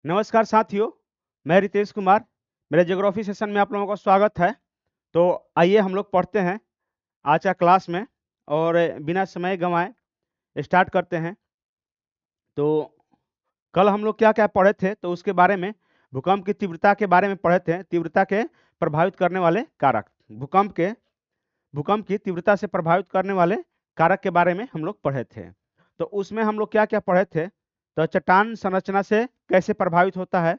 नमस्कार साथियों, मैं रितेश कुमार। मेरे ज्योग्राफी सेशन में आप लोगों का स्वागत है। तो आइए हम लोग पढ़ते हैं आज का क्लास में और बिना समय गंवाए स्टार्ट करते हैं। तो कल हम लोग क्या-क्या पढ़े थे तो उसके बारे में भूकंप की तीव्रता के बारे में पढ़े थे, तीव्रता के प्रभावित करने वाले कारक। भूकंप की तीव्रता से प्रभावित करने वाले कारक के बारे में हम लोग पढ़े थे। तो उसमें हम लोग क्या-क्या पढ़े थे? तो चट्टान संरचना से कैसे प्रभावित होता है?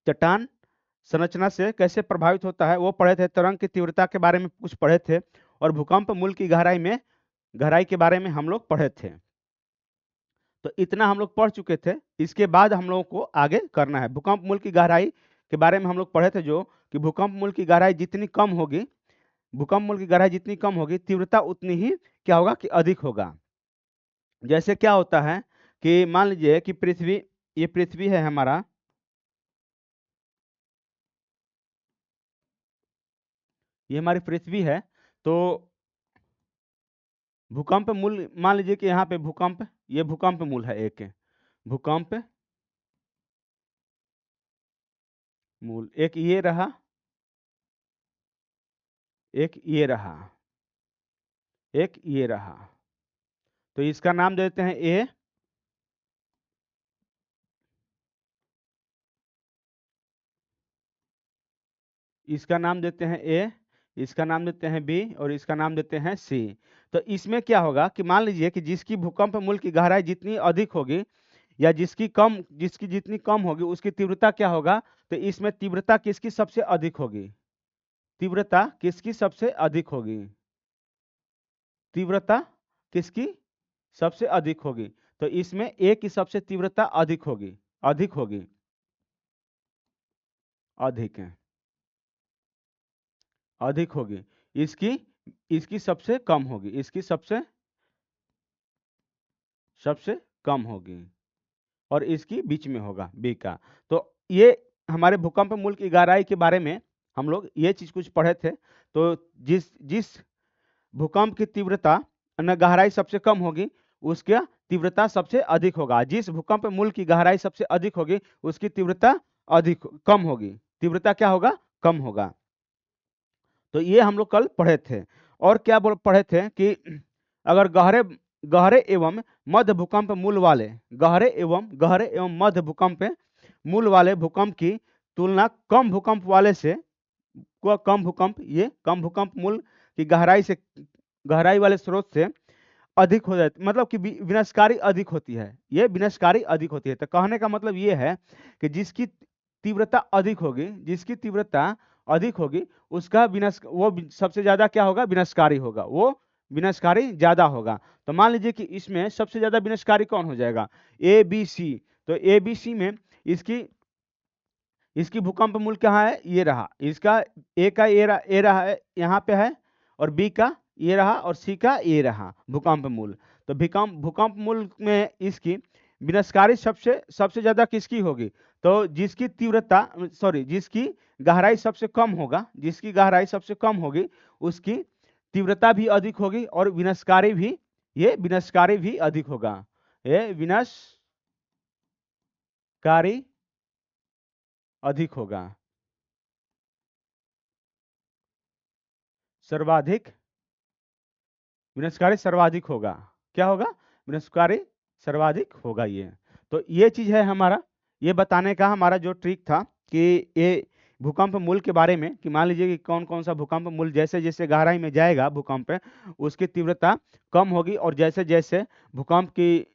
चट्टान संरचना से कैसे प्रभावित होता है वो पढ़े थे। तरंग की तीव्रता के बारे में कुछ पढ़े थे और भूकंप मूल की गहराई के बारे में हम लोग पढ़े थे। तो इतना हम लोग पढ़ चुके थे। इसके बाद हम लोगों को आगे करना है। भूकंप मूल की गहराई के बारे में हम लोग पढ़े थे जो कि भूकंप मूल की गहराई जितनी कम होगी, भूकंप मूल की गहराई जितनी कम होगी, तीव्रता उतनी ही क्या होगा कि अधिक होगा। जैसे क्या होता है कि मान लीजिए कि ये पृथ्वी है हमारा, ये हमारी पृथ्वी है। तो भूकंप मूल मान लीजिए कि यहाँ पे ये भूकंप मूल है एक। भूकंप मूल एक ये रहा, एक ये रहा, एक ये रहा। तो इसका नाम दे देते हैं ए, इसका नाम देते हैं ए, इसका नाम देते हैं बी और इसका नाम देते हैं सी। तो इसमें क्या होगा कि मान लीजिए कि जिसकी भूकंप मूल की गहराई जितनी अधिक होगी या जिसकी जितनी कम होगी उसकी तीव्रता क्या होगा? तो इसमें तीव्रता किसकी सबसे अधिक होगी? तीव्रता किसकी सबसे अधिक होगी? तीव्रता किसकी सबसे अधिक होगी? तो इसमें ए की सबसे तीव्रता अधिक होगी, अधिक होगी, अधिक है, अधिक होगी। इसकी इसकी सबसे कम होगी, इसकी सबसे सबसे कम होगी और इसकी बीच में होगा बी का। तो ये हमारे भूकंप मूल की गहराई के बारे में हम लोग ये चीज कुछ पढ़े थे। तो जिस जिस भूकंप की तीव्रता न गहराई सबसे कम होगी उसका तीव्रता सबसे अधिक होगा। जिस भूकंप मूल की गहराई सबसे अधिक होगी उसकी तीव्रता अधिक कम होगी, तीव्रता क्या होगा? कम होगा। तो ये हम लोग कल पढ़े थे। और क्या पढ़े थे कि अगर गहरे गहरे एवं मध्य भूकंप मूल वाले गहरे एवं मध्य भूकंप मूल वाले भूकंप की तुलना कम भूकंप वाले से कम भूकंप मूल की गहराई वाले स्रोत से अधिक हो जाती, मतलब कि विनाशकारी अधिक होती है। ये विनाशकारी अधिक होती है। तो कहने का मतलब ये है कि जिसकी तीव्रता अधिक होगी, जिसकी तीव्रता अधिक होगी उसका सबसे ज्यादा क्या होगा? विनाशकारी होगा, वो विनाशकारी ज्यादा होगा। तो मान लीजिए कि इसमें सबसे ज्यादा विनाशकारी कौन हो जाएगा? A B C. तो ए बी सी में इसकी इसकी भूकंप मूल कहाँ है? ये रहा। इसका ए का ए रहा है यहाँ पे है और बी का ये रहा और सी का ये रहा भूकंप मूल। तो भूकंप मूल में इसकी विनाशकारी सबसे सबसे ज्यादा किसकी होगी? तो जिसकी गहराई सबसे कम होगा, जिसकी गहराई सबसे कम होगी उसकी तीव्रता भी अधिक होगी और विनाशकारी भी अधिक होगा। ये विनाशकारी अधिक होगा, सर्वाधिक विनाशकारी सर्वाधिक होगा। क्या होगा? विनाशकारी सर्वाधिक होगा ये। तो ये चीज है हमारा, ये बताने का हमारा जो ट्रिक था कि ये भूकंप मूल के बारे में कि मान लीजिए कि कौन कौन सा भूकंप मूल जैसे जैसे गहराई में जाएगा भूकंप उसकी तीव्रता कम होगी और जैसे जैसे भूकंप की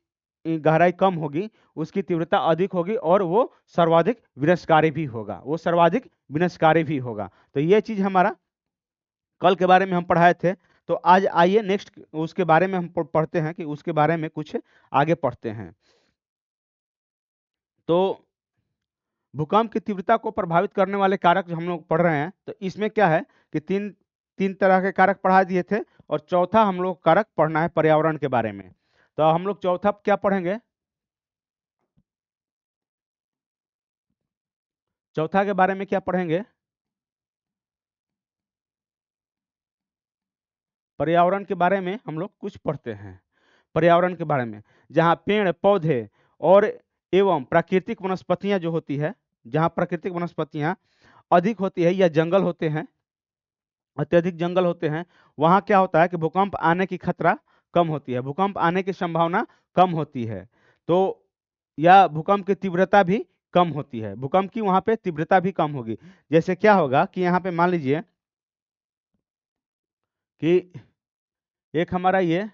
गहराई कम होगी उसकी तीव्रता अधिक होगी और वो सर्वाधिक विनाशकारी भी होगा, वो सर्वाधिक विनाशकारी भी होगा। तो ये चीज हमारा कल के बारे में हम पढ़ाए थे। तो आज आइए नेक्स्ट उसके बारे में हम पढ़ते हैं कि उसके बारे में कुछ आगे पढ़ते हैं। तो भूकंप की तीव्रता को प्रभावित करने वाले कारक जो हम लोग पढ़ रहे हैं तो इसमें क्या है कि तीन तीन तरह के कारक पढ़ा दिए थे और चौथा हम लोग कारक पढ़ना है पर्यावरण के बारे में। तो हम लोग चौथा क्या पढ़ेंगे? चौथा के बारे में क्या पढ़ेंगे? पर्यावरण के बारे में हम लोग कुछ पढ़ते हैं। पर्यावरण के बारे में, जहाँ पेड़ पौधे और एवं प्राकृतिक वनस्पतियां जो होती है, जहाँ प्राकृतिक वनस्पतियां अधिक होती है या जंगल होते हैं, अत्यधिक जंगल होते हैं, वहाँ क्या होता है कि भूकंप आने की खतरा कम होती है, भूकंप आने की संभावना कम होती है। तो या भूकंप की तीव्रता भी कम होती है, भूकंप की वहाँ पे तीव्रता भी कम होगी। जैसे क्या होगा कि यहाँ पे मान लीजिए कि एक हमारा ये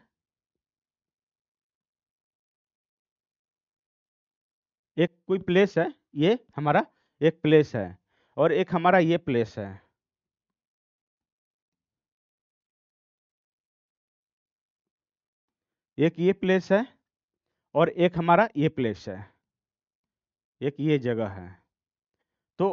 एक कोई प्लेस है, ये हमारा एक प्लेस है, और एक हमारा ये प्लेस है। एक ये प्लेस है और एक हमारा ये प्लेस है, एक ये जगह है। तो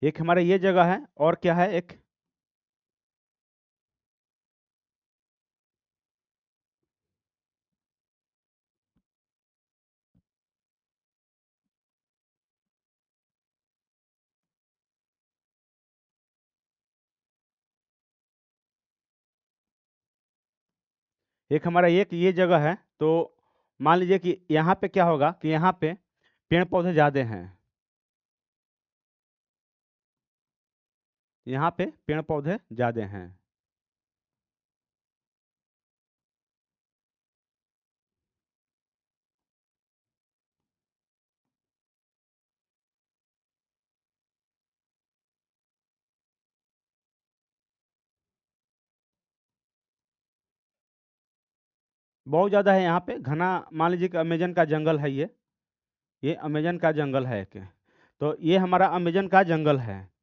एक हमारा ये जगह है, और क्या है, एक हमारा एक ये जगह है। तो मान लीजिए कि यहाँ पे क्या होगा कि यहाँ पे पेड़ पौधे ज्यादा हैं, यहाँ पे पेड़ पौधे ज्यादा हैं। बहुत ज्यादा है यहाँ पे घना, मान लीजिए कि अमेजन का जंगल है ये अमेजन का जंगल है एक। तो ये हमारा अमेजन का जंगल है।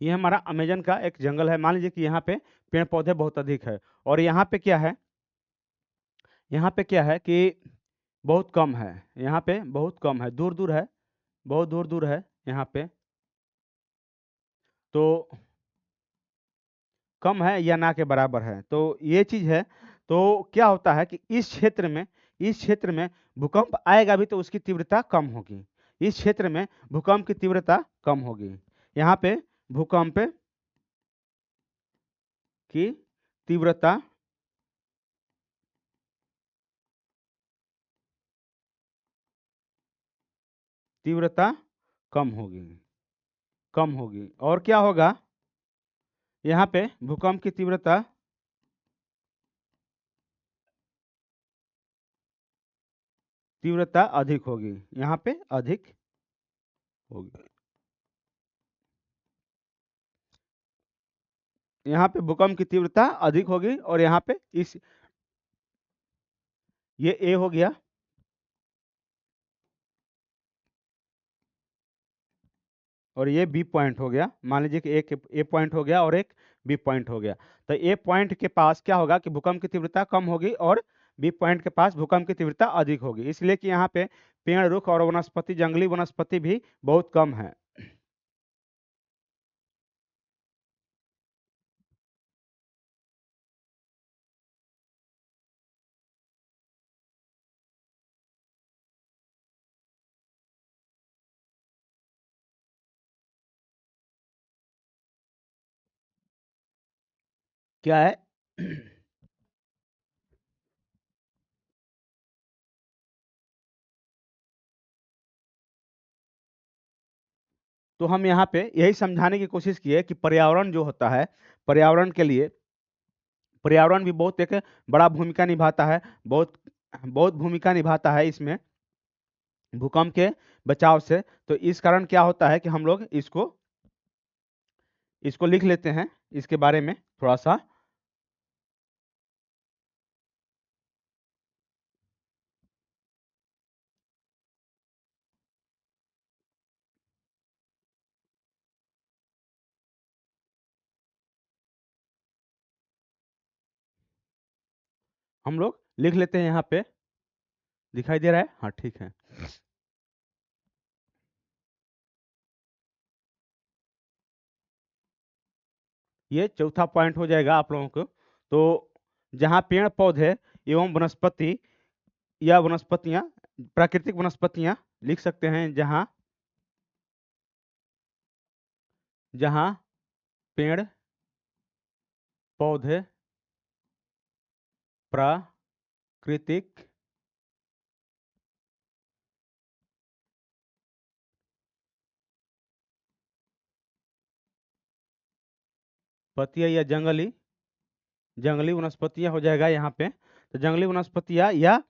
ये हमारा अमेजन का एक जंगल है। मान लीजिए कि यहाँ पे पेड़ पौधे बहुत अधिक है, और यहाँ पे क्या है, यहाँ पे क्या है कि बहुत कम है, यहाँ पे बहुत कम है, दूर दूर है, बहुत दूर दूर है यहाँ पे। तो कम है या ना के बराबर है, तो ये चीज है। तो क्या होता है कि इस क्षेत्र में भूकंप आएगा भी तो उसकी तीव्रता कम होगी, इस क्षेत्र में भूकंप की तीव्रता कम होगी। यहाँ पे भूकंप की तीव्रता तीव्रता कम होगी, कम होगी। और क्या होगा, यहाँ पे भूकंप की तीव्रता अधिक होगी, यहाँ पे अधिक होगी। यहाँ पे भूकंप की तीव्रता अधिक होगी, और यहाँ पे इस ये ए हो गया, और ये बी पॉइंट हो गया। मान लीजिए कि एक ए पॉइंट हो गया और एक बी पॉइंट हो गया। तो ए पॉइंट के पास क्या होगा कि भूकंप की तीव्रता कम होगी, और बी पॉइंट के पास भूकंप की तीव्रता अधिक होगी, इसलिए कि यहाँ पे पेड़ रुख और वनस्पति, जंगली वनस्पति भी बहुत कम है। क्या है तो हम यहाँ पे यही समझाने की कोशिश की है कि पर्यावरण जो होता है, पर्यावरण के लिए पर्यावरण भी बहुत एक बड़ा भूमिका निभाता है, बहुत बहुत भूमिका निभाता है इसमें। भूकंप के बचाव से। तो इस कारण क्या होता है कि हम लोग इसको इसको लिख लेते हैं, इसके बारे में थोड़ा सा। हम लोग लिख लेते हैं यहाँ पे, दिखाई दे रहा है? हाँ ठीक है। ये चौथा पॉइंट हो जाएगा आप लोगों को। तो जहाँ पेड़ पौधे एवं वनस्पति या वनस्पतियां, प्राकृतिक वनस्पतियां लिख सकते हैं, जहाँ जहाँ पेड़ पौधे प्राकृतिक पत्तियां या जंगली जंगली वनस्पतियां हो जाएगा यहाँ पे। तो जंगली वनस्पतियां या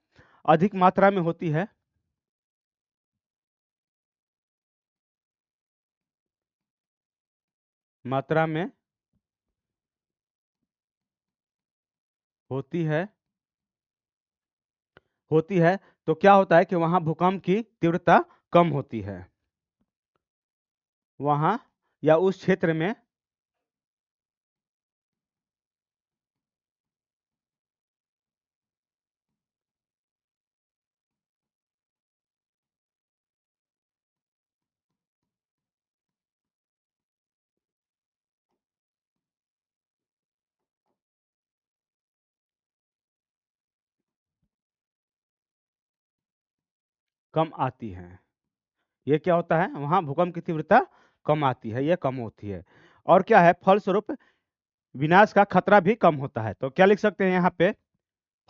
अधिक मात्रा में होती है, मात्रा में होती है होती है। तो क्या होता है कि वहां भूकंप की तीव्रता कम होती है, वहां या उस क्षेत्र में कम आती है। ये क्या होता है, वहां भूकंप की तीव्रता कम आती है, ये कम होती है। और क्या है, फलस्वरूप विनाश का खतरा भी कम होता है। तो क्या लिख सकते हैं यहाँ पे,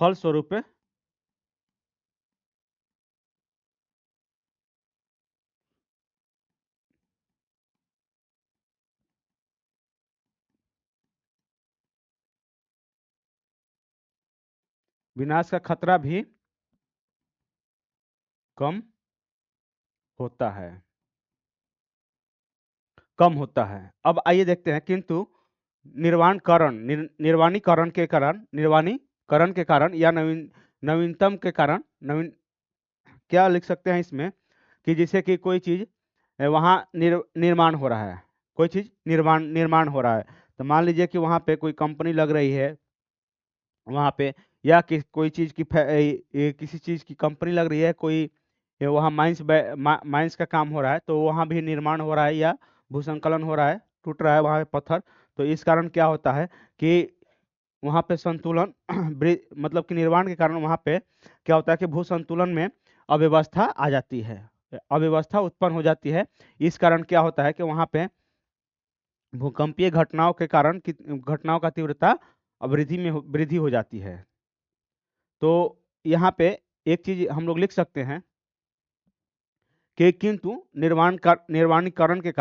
फलस्वरूप विनाश का खतरा भी कम होता है, कम होता है। अब आइए देखते हैं, किंतु निर्वाणीकरण के कारण या नवीनतम के कारण, नवीन क्या लिख सकते हैं इसमें, कि जैसे कि कोई चीज वहाँ निर्माण हो रहा है, कोई चीज निर्माण हो रहा है। तो मान लीजिए कि वहाँ पे कोई कंपनी लग रही है वहाँ पे, या कोई चीज की किसी चीज की कंपनी लग रही है, कोई वहाँ माइंस का काम हो रहा है, तो वहाँ भी निर्माण हो रहा है या भूसंकलन हो रहा है, टूट रहा है वहाँ पे पत्थर। तो इस कारण क्या होता है कि वहाँ पे संतुलन मतलब कि निर्माण के कारण वहाँ पे क्या होता है कि भू संतुलन में अव्यवस्था आ जाती है, अव्यवस्था उत्पन्न हो जाती है। इस कारण क्या होता है कि वहाँ पे भूकंपीय घटनाओं के कारण घटनाओं का तीव्रता वृद्धि हो जाती है। तो यहाँ पे एक चीज हम लोग लिख सकते हैं कि किंतु निर्वाणीकरण के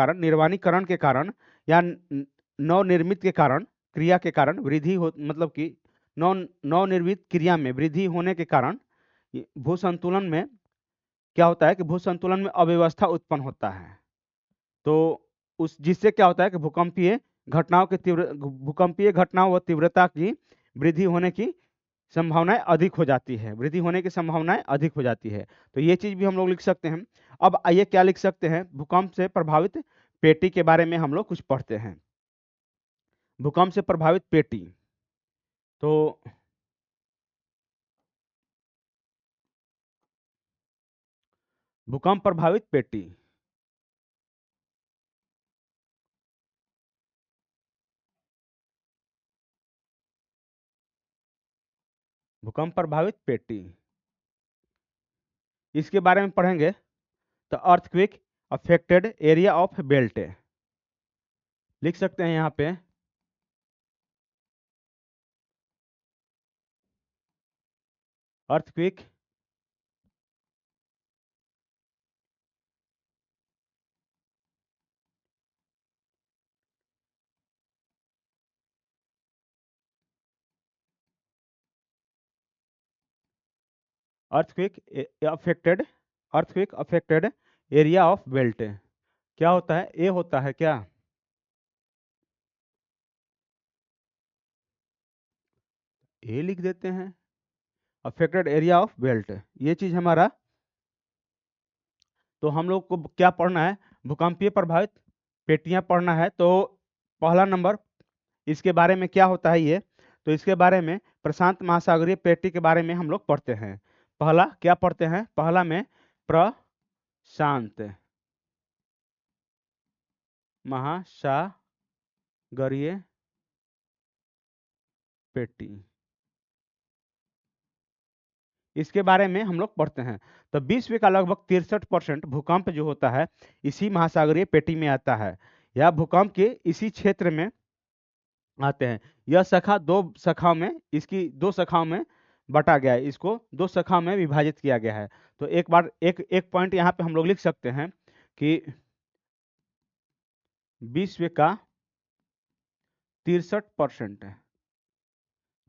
कारण या नवनिर्मित के कारण, क्रिया के कारण वृद्धि हो, मतलब कि नवनिर्मित क्रिया में वृद्धि होने के कारण भू संतुलन में क्या होता है कि भू संतुलन में अव्यवस्था उत्पन्न होता है। तो उस जिससे क्या होता है कि भूकंपीय घटनाओं व तीव्रता की वृद्धि होने की संभावनाएं अधिक हो जाती है, वृद्धि होने की संभावनाएं अधिक हो जाती है। तो ये चीज भी हम लोग लिख सकते हैं। अब आइए क्या लिख सकते हैं, भूकंप से प्रभावित पेटी के बारे में हम लोग कुछ पढ़ते हैं। भूकंप से प्रभावित पेटी, तो भूकंप प्रभावित पेटी, भूकंप प्रभावित पेटी, इसके बारे में पढ़ेंगे। तो earthquake affected area of belt लिख सकते हैं यहाँ पे, earthquake earthquake affected earthquake affected area of belt क्या होता है? ए होता है क्या? ए लिख देते हैं। अफेक्टेड एरिया ऑफ बेल्ट, ये चीज हमारा। तो हम लोग को क्या पढ़ना है? भूकंपीय प्रभावित पेटियां पढ़ना है। तो पहला नंबर इसके बारे में क्या होता है ये, तो इसके बारे में प्रशांत महासागरीय पेटी के बारे में हम लोग पढ़ते हैं। पहला क्या पढ़ते हैं? पहला में प्रशांत महासागरीय पेटी, इसके बारे में हम लोग पढ़ते हैं। तो विश्व का लगभग 63% भूकंप जो होता है इसी महासागरीय पेटी में आता है, या भूकंप के इसी क्षेत्र में आते हैं। यह शाखा दो शाखाओं में, इसकी दो शाखाओं में बटा गया है, इसको दो शाखाओं में विभाजित किया गया है। तो एक बार एक एक पॉइंट यहाँ पे हम लोग लिख सकते हैं कि विश्व का 63%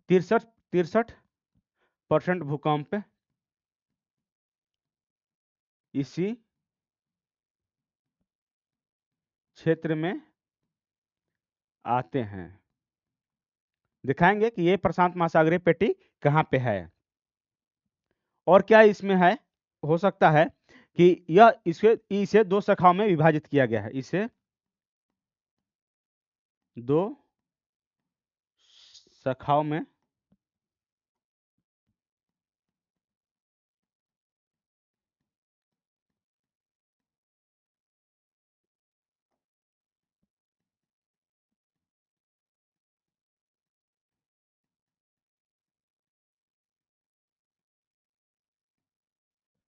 63% भूकंप इसी क्षेत्र में आते हैं। दिखाएंगे कि ये प्रशांत महासागरीय पेटी कहाँ पे है। और क्या इसमें है? हो सकता है कि यह इसे दो शाखाओं में विभाजित किया गया है, इसे दो शाखाओं में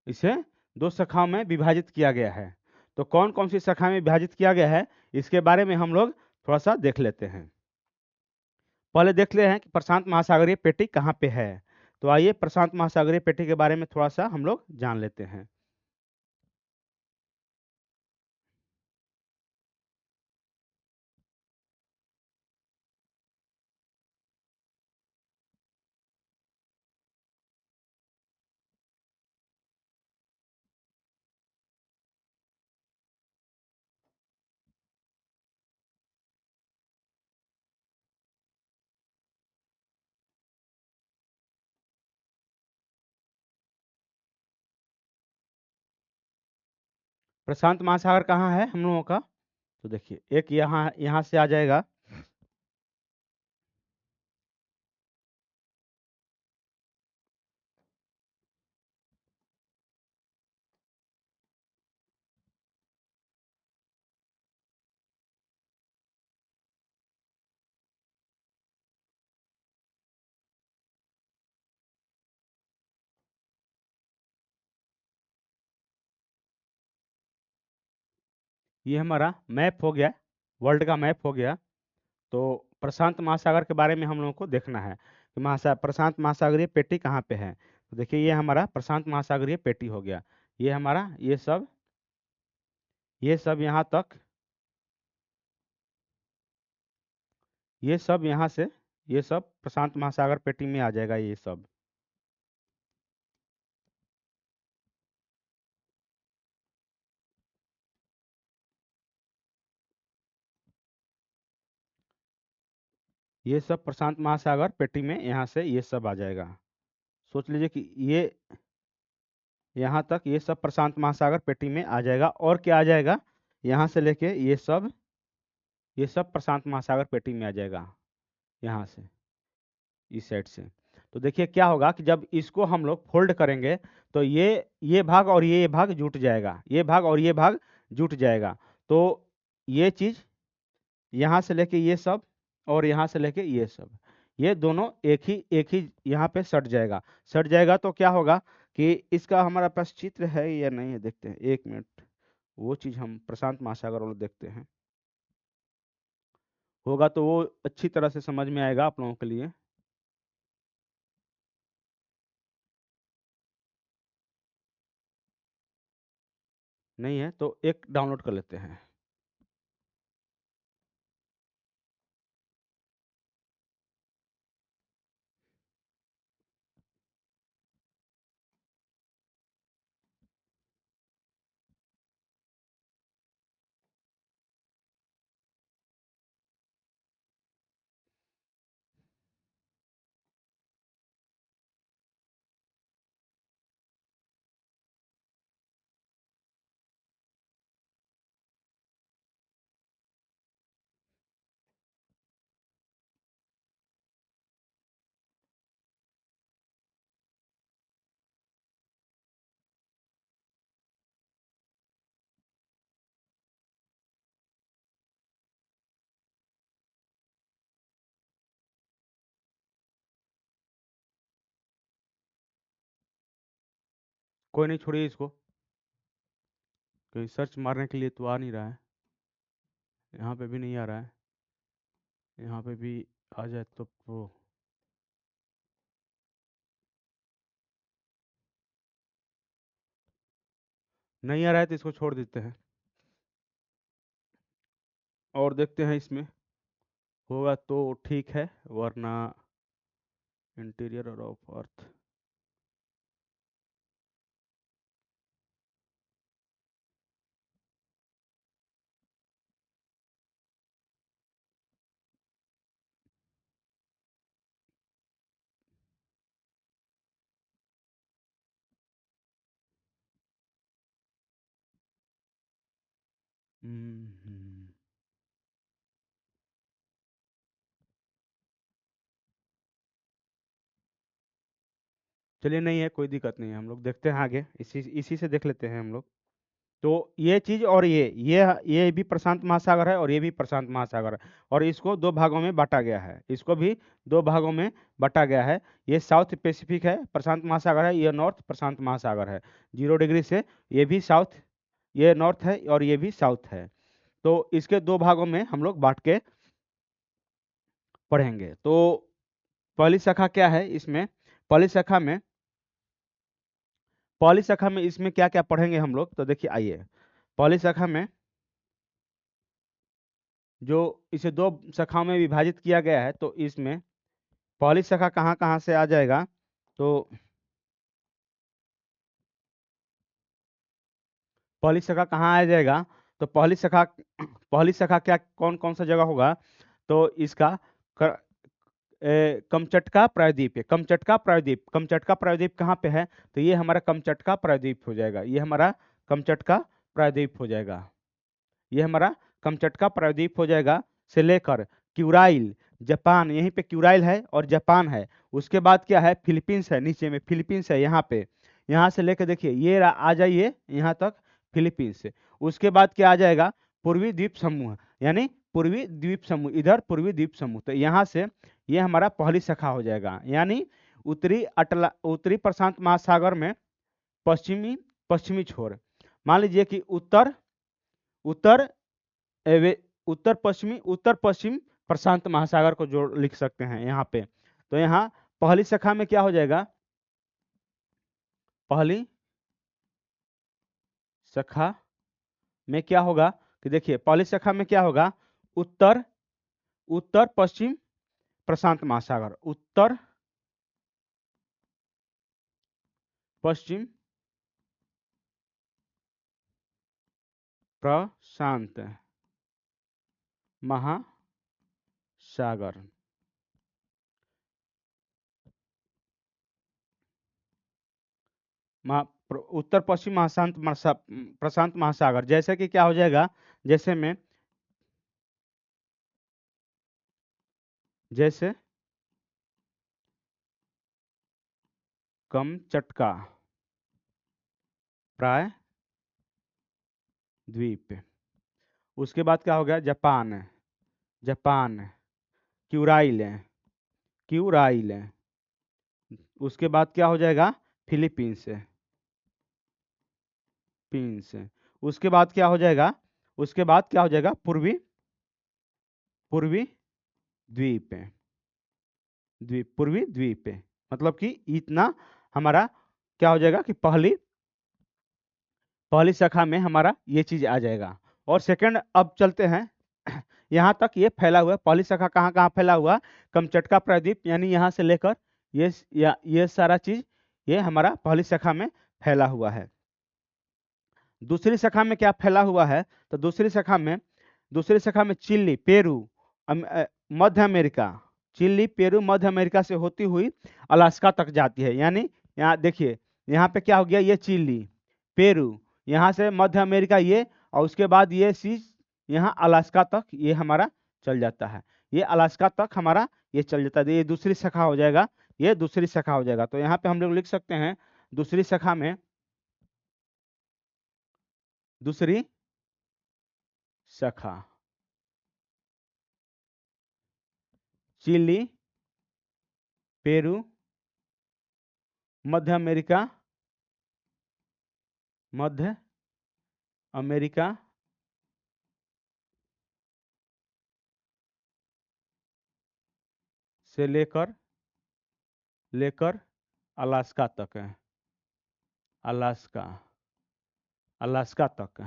इसे दो शाखाओं में विभाजित किया गया है। तो कौन कौन सी शाखा में विभाजित किया गया है इसके बारे में हम लोग थोड़ा सा देख लेते हैं। पहले देख ले हैं कि प्रशांत महासागरीय पेटी कहाँ पे है। तो आइए प्रशांत महासागरीय पेटी के बारे में थोड़ा सा हम लोग जान लेते हैं। प्रशांत महासागर कहाँ है हम लोगों का? तो देखिए एक यहाँ यहाँ से आ जाएगा, ये हमारा मैप हो गया, वर्ल्ड का मैप हो गया। तो प्रशांत महासागर के बारे में हम लोगों को देखना है कि प्रशांत महासागरीय पेटी कहाँ पे है। तो देखिए ये हमारा प्रशांत महासागरीय पेटी हो गया। ये हमारा ये सब यहाँ तक, ये सब यहाँ से, ये सब प्रशांत महासागर पेटी में आ जाएगा ये सब। ये सब प्रशांत महासागर पेटी में यहाँ से ये सब आ जाएगा। सोच लीजिए कि ये यहाँ तक ये सब प्रशांत महासागर पेटी में आ जाएगा। और क्या आ जाएगा? यहाँ से लेके ये सब प्रशांत महासागर पेटी में आ जाएगा, यहाँ से, इस साइड से। तो देखिए क्या होगा कि जब इसको हम लोग फोल्ड करेंगे तो ये भाग और ये भाग जुट जाएगा, ये भाग और ये भाग जुट जाएगा। तो ये चीज यहाँ से लेके ये सब और यहाँ से लेके ये सब, ये दोनों एक ही यहाँ पे सट जाएगा। सट जाएगा तो क्या होगा कि इसका हमारे पास चित्र है या नहीं है, देखते हैं, एक मिनट। वो चीज हम प्रशांत महासागर वाला देखते हैं, होगा तो वो अच्छी तरह से समझ में आएगा आप लोगों के लिए। नहीं है तो एक डाउनलोड कर लेते हैं। कोई नहीं, छोड़िए इसको, कहीं सर्च मारने के लिए तो आ नहीं रहा है, यहाँ पे भी नहीं आ रहा है, यहाँ पे भी आ जाए तो वो नहीं आ रहा है, तो इसको छोड़ देते हैं और देखते हैं इसमें होगा तो ठीक है, वरना इंटीरियर और ऑफ अर्थ। हम्म, चलिए, नहीं है, कोई दिक्कत नहीं है, हम लोग देखते हैं आगे, इसी इसी से देख लेते हैं हम लोग। तो ये चीज और ये भी प्रशांत महासागर है और ये भी प्रशांत महासागर है, और इसको दो भागों में बांटा गया है, इसको भी दो भागों में बांटा गया है। ये साउथ पैसिफिक है, प्रशांत महासागर है, ये नॉर्थ प्रशांत महासागर है। 0 डिग्री से ये भी साउथ, ये नॉर्थ है और ये भी साउथ है। तो इसके दो भागों में हम लोग बांट के पढ़ेंगे। तो पहली शाखा क्या है इसमें, पहली शाखा में पहली शाखा में इसमें क्या क्या पढ़ेंगे हम लोग, तो देखिए आइए, पहली शाखा में जो इसे दो शाखाओं में विभाजित किया गया है, तो इसमें पहली शाखा कहाँ कहाँ से आ जाएगा, तो पहली शाखा कहाँ आ जाएगा, तो पहली शाखा क्या कौन कौन सा जगह होगा, तो इसका कर, कमचटका प्रायद्वीप है, कमचटका प्रायद्वीप कहाँ पे है, तो ये हमारा कमचटका प्रायद्वीप हो जाएगा, ये हमारा कमचटका प्रायद्वीप हो जाएगा, ये हमारा कमचटका प्रायद्वीप हो जाएगा, से लेकर क्यूराइल, जापान, यहीं पे क्यूराइल है और जापान है। उसके बाद क्या है, फिलीपींस है, नीचे में फिलीपींस है, यहाँ पे, यहाँ से लेकर देखिए ये आ जाइए यहाँ तक, फिलीपींस से। उसके बाद क्या आ जाएगा, पूर्वी द्वीप समूह, यानी पूर्वी द्वीप समूह, इधर पूर्वी द्वीप समूह, तो यहाँ से ये हमारा पहली शाखा हो जाएगा, यानी उत्तरी प्रशांत महासागर में पश्चिमी पश्चिमी छोर, मान लीजिए कि उत्तर उत्तर उत्तर पश्चिम प्रशांत महासागर को जोड़ लिख सकते हैं यहाँ पे। तो यहाँ पहली शाखा में क्या हो जाएगा, पहली शाखा में क्या होगा कि देखिए, पहली शाखा में क्या होगा, उत्तर उत्तर पश्चिम प्रशांत महासागर, उत्तर पश्चिम प्रशांत महासागर, उत्तर पश्चिम प्रशांत महासागर, जैसे कि क्या हो जाएगा, जैसे में जैसे कमचटका प्राय द्वीप, उसके बाद क्या हो गया, जापान, जापान, क्यूराइल, क्यूराइल, उसके बाद क्या हो जाएगा, फिलीपींस, फिलीपींस, उसके बाद क्या हो जाएगा, उसके बाद क्या हो जाएगा, पूर्वी पूर्वी द्वीप, द्वीप पूर्वी द्वीप, मतलब कि इतना हमारा क्या हो जाएगा कि पहली पहली शाखा में हमारा ये चीज आ जाएगा। और सेकंड, अब चलते हैं यहाँ तक ये फैला हुआ है, पहली शाखा कहाँ कहाँ फैला हुआ, कमचटका प्रायद्वीप, यानी यहाँ से लेकर ये सारा चीज ये हमारा पहली शाखा में फैला हुआ है। दूसरी शाखा में क्या फैला हुआ है, तो दूसरी शाखा में चिली, पेरू, मध्य अमेरिका, चिली, पेरू, मध्य अमेरिका से होती हुई अलास्का तक जाती है, यानी यहाँ देखिए, यहाँ पे क्या हो गया, ये चिली, पेरू, यहाँ से मध्य अमेरिका ये, और उसके बाद ये चीज यहाँ अलास्का तक ये हमारा चल जाता है, ये अलास्का तक हमारा ये चल जाता है, ये दूसरी शाखा हो जाएगा, ये दूसरी शाखा हो जाएगा। तो यहाँ पे हम लोग लिख सकते हैं, दूसरी शाखा में, दूसरी शाखा चिली, पेरू, मध्य अमेरिका मध्य अमेरिका से लेकर लेकर अलास्का तक है, अलास्का, अलास्का तक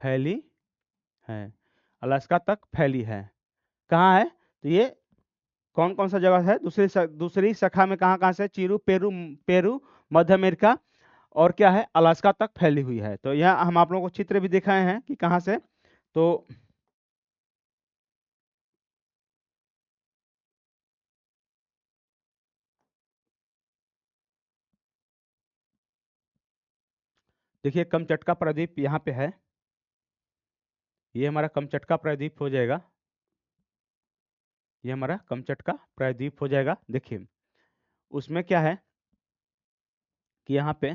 फैली है, अलास्का तक फैली है। कहाँ है? तो ये कौन कौन सा जगह है? दूसरी शाखा में कहाँ कहाँ से? चीरू, पेरू, पेरू, मध्य अमेरिका और क्या है? अलास्का तक फैली हुई है। तो यहाँ हम आप लोगों को चित्र भी दिखाए हैं कि कहाँ से। तो देखिए कमचटका प्रायद्वीप यहाँ पे है, ये हमारा कमचटका प्रायद्वीप हो जाएगा, ये हमारा कमचटका प्रायद्वीप हो जाएगा। देखिए उसमें क्या है कि यहाँ पे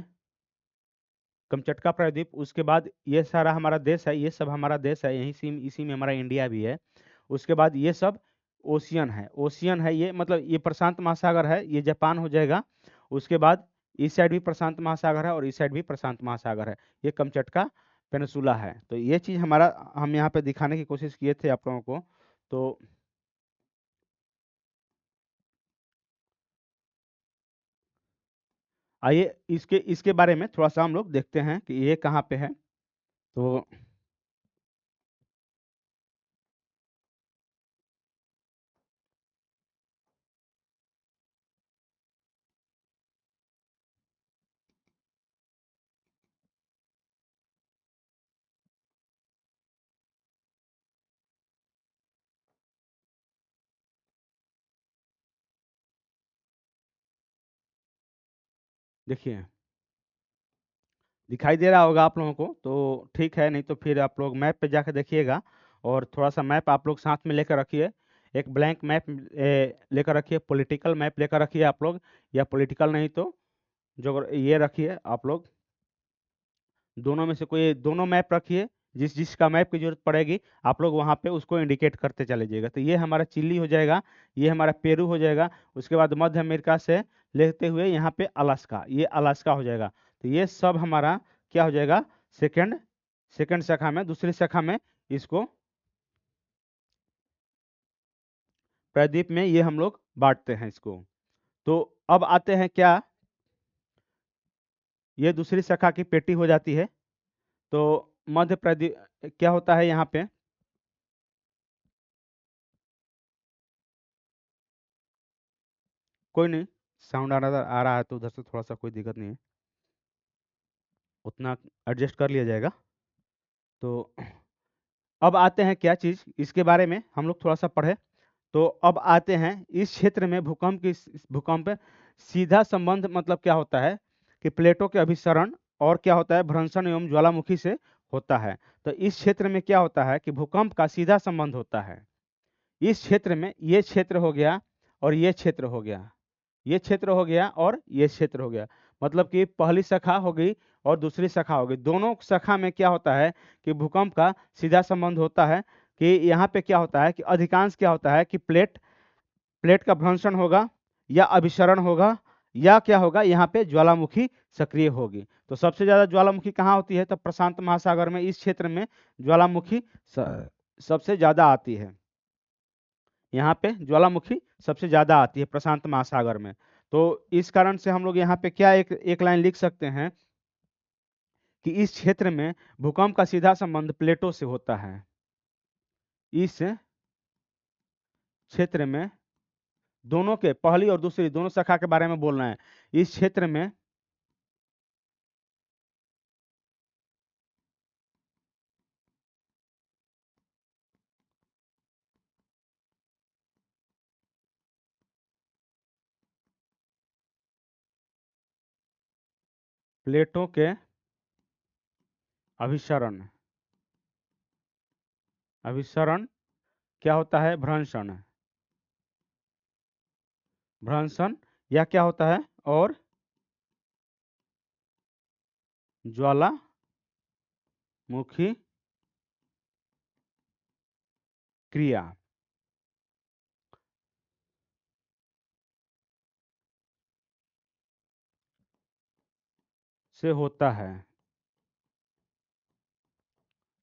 कमचटका प्रायद्वीप, उसके बाद ये सारा हमारा देश है, ये सब हमारा देश है, यहीं से इसी में हमारा इंडिया भी है। उसके बाद ये सब ओशियन है, ओशियन है ये, मतलब ये प्रशांत महासागर है, ये जापान हो जाएगा। उसके बाद इस साइड भी प्रशांत महासागर है और इस साइड भी प्रशांत महासागर है, ये कमचटका पेनिसुला है। तो ये चीज हमारा हम यहाँ पे दिखाने की कोशिश किए थे आप लोगों को। तो आइए इसके इसके बारे में थोड़ा सा हम लोग देखते हैं कि ये कहाँ पे है। तो देखिए दिखाई दे रहा होगा आप लोगों को, तो ठीक है, नहीं तो फिर आप लोग मैप पे जाकर देखिएगा और थोड़ा सा मैप आप लोग साथ में लेकर रखिए। एक ब्लैंक मैप लेकर रखिए, पॉलिटिकल मैप लेकर रखिए आप लोग, या पॉलिटिकल नहीं तो जो ये रखिए आप लोग, दोनों में से कोई दोनों मैप रखिए। जिस जिसका मैप की जरूरत पड़ेगी आप लोग वहां पे उसको इंडिकेट करते चले जाइएगा। तो ये हमारा चिली हो जाएगा, ये हमारा पेरू हो जाएगा, उसके बाद मध्य अमेरिका से लेते हुए यहाँ पे अलास्का, ये अलास्का हो जाएगा। तो ये सब हमारा क्या हो जाएगा? सेकंड सेकंड शाखा में, दूसरी शाखा में इसको प्रायद्वीप में ये हम लोग बांटते हैं इसको। तो अब आते हैं क्या, ये दूसरी शाखा की पेटी हो जाती है। तो मध्य प्रायद्वीप क्या होता है यहाँ पे? कोई नहीं, साउंड आ रहा है तो उधर से थोड़ा सा कोई दिक्कत नहीं है, उतना एडजस्ट कर लिया जाएगा। तो अब आते हैं क्या चीज, इसके बारे में हम लोग थोड़ा सा पढ़े। तो अब आते हैं इस क्षेत्र में भूकंप सीधा संबंध मतलब क्या होता है कि प्लेटों के अभिसरण और क्या होता है, भ्रंशन एवं ज्वालामुखी से होता है। तो इस क्षेत्र में क्या होता है कि भूकंप का सीधा संबंध होता है। इस क्षेत्र में ये क्षेत्र हो गया और ये क्षेत्र हो गया, ये क्षेत्र हो गया और ये क्षेत्र हो गया, मतलब कि पहली शाखा हो गई और दूसरी शाखा हो गई। दोनों शाखा में क्या होता है कि भूकंप का सीधा संबंध होता है। कि यहाँ पे क्या होता है कि अधिकांश क्या होता है कि प्लेट प्लेट का भ्रंशन होगा या अभिसरण होगा या क्या होगा, यहाँ पे ज्वालामुखी सक्रिय होगी। तो सबसे ज्यादा ज्वालामुखी कहाँ होती है? तो प्रशांत महासागर में, इस क्षेत्र में ज्वालामुखी सबसे ज्यादा आती है। यहाँ पे ज्वालामुखी सबसे ज्यादा आती है प्रशांत महासागर में। तो इस कारण से हम लोग यहाँ पे क्या एक एक लाइन लिख सकते हैं कि इस क्षेत्र में भूकंप का सीधा संबंध प्लेटों से होता है। इस क्षेत्र में दोनों के, पहली और दूसरी दोनों शाखा के बारे में बोलना है। इस क्षेत्र में प्लेटों के अभिसरण अभिसरण क्या होता है? भ्रंशन, भ्रंशन या क्या होता है, और ज्वालामुखी क्रिया। से होता है।